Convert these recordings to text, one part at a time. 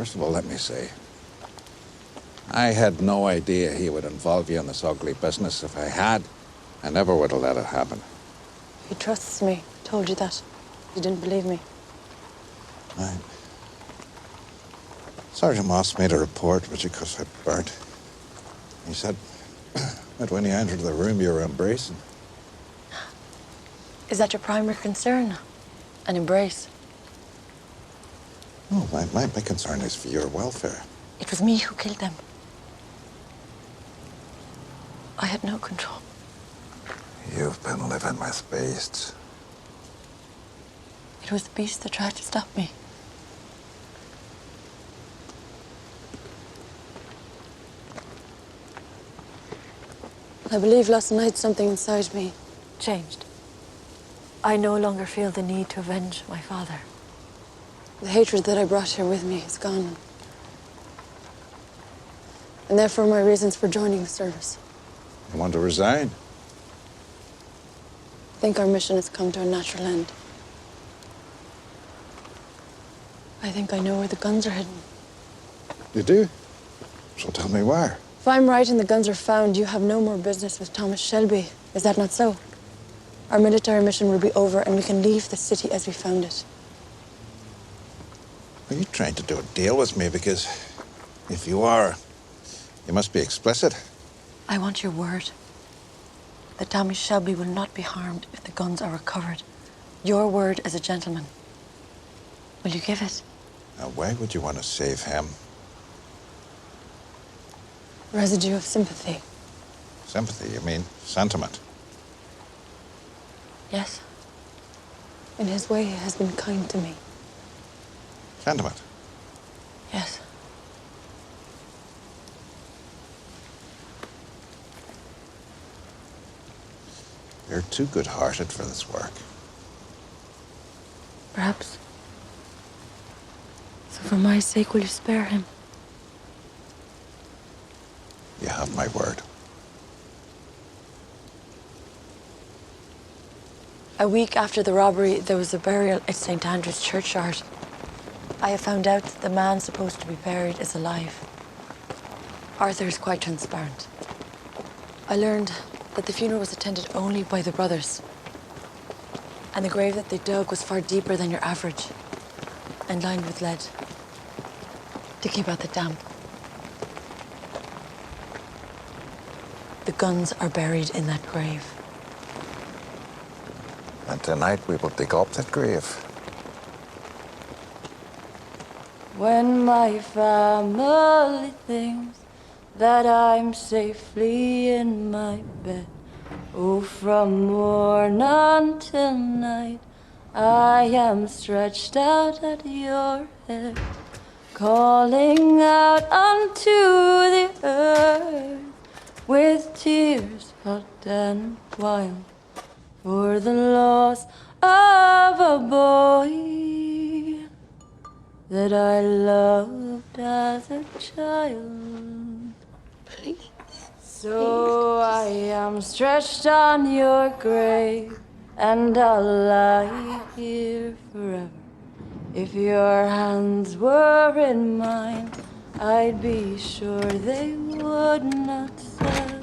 First of all, let me say, I had no idea he would involve you in this ugly business. If I had, I never would have let it happen. He trusts me. Told you that. You didn't believe me. Right. Sergeant Moss made a report, which he could have burnt. He said that when he entered the room, you were embracing. Is that your primary concern? An embrace? No, my concern is for your welfare. It was me who killed them. I had no control. You've been living with beasts. It was the beast that tried to stop me. I believe last night something inside me changed. I no longer feel the need to avenge my father. The hatred that I brought here with me is gone. And therefore my reasons for joining the service. You want to resign? I think our mission has come to a natural end. I think I know where the guns are hidden. You do? So tell me where. If I'm right and the guns are found, you have no more business with Thomas Shelby. Is that not so? Our military mission will be over and we can leave the city as we found it. Are you trying to do a deal with me? Because if you are, you must be explicit. I want your word that Thomas Shelby will not be harmed if the guns are recovered. Your word as a gentleman. Will you give it? Now, why would you want to save him? Residue of sympathy. Sympathy, you mean sentiment? Yes. In his way, he has been kind to me. Sentiment? Yes. You're too good-hearted for this work. Perhaps. So for my sake, will you spare him? You have my word. A week after the robbery, there was a burial at St. Andrew's churchyard. I have found out that the man supposed to be buried is alive. Arthur is quite transparent. I learned that the funeral was attended only by the brothers. And the grave that they dug was far deeper than your average and lined with lead to keep out the damp. The guns are buried in that grave. And tonight we will dig up that grave. When my family thinks that I'm safely in my bed, oh, from morn until night, I am stretched out at your head, calling out unto the earth with tears hot and wild for the loss of a boy that I loved as a child. Please. So I am stretched on your grave, and I'll lie here forever. If your hands were in mine, I'd be sure they would not sell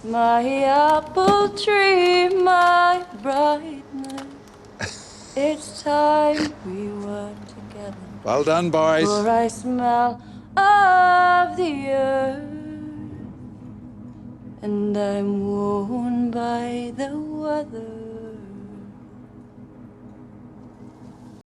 my apple tree, my brightness. It's time we were together. Well done, boys. For I smell of the earth, and I'm worn by the weather.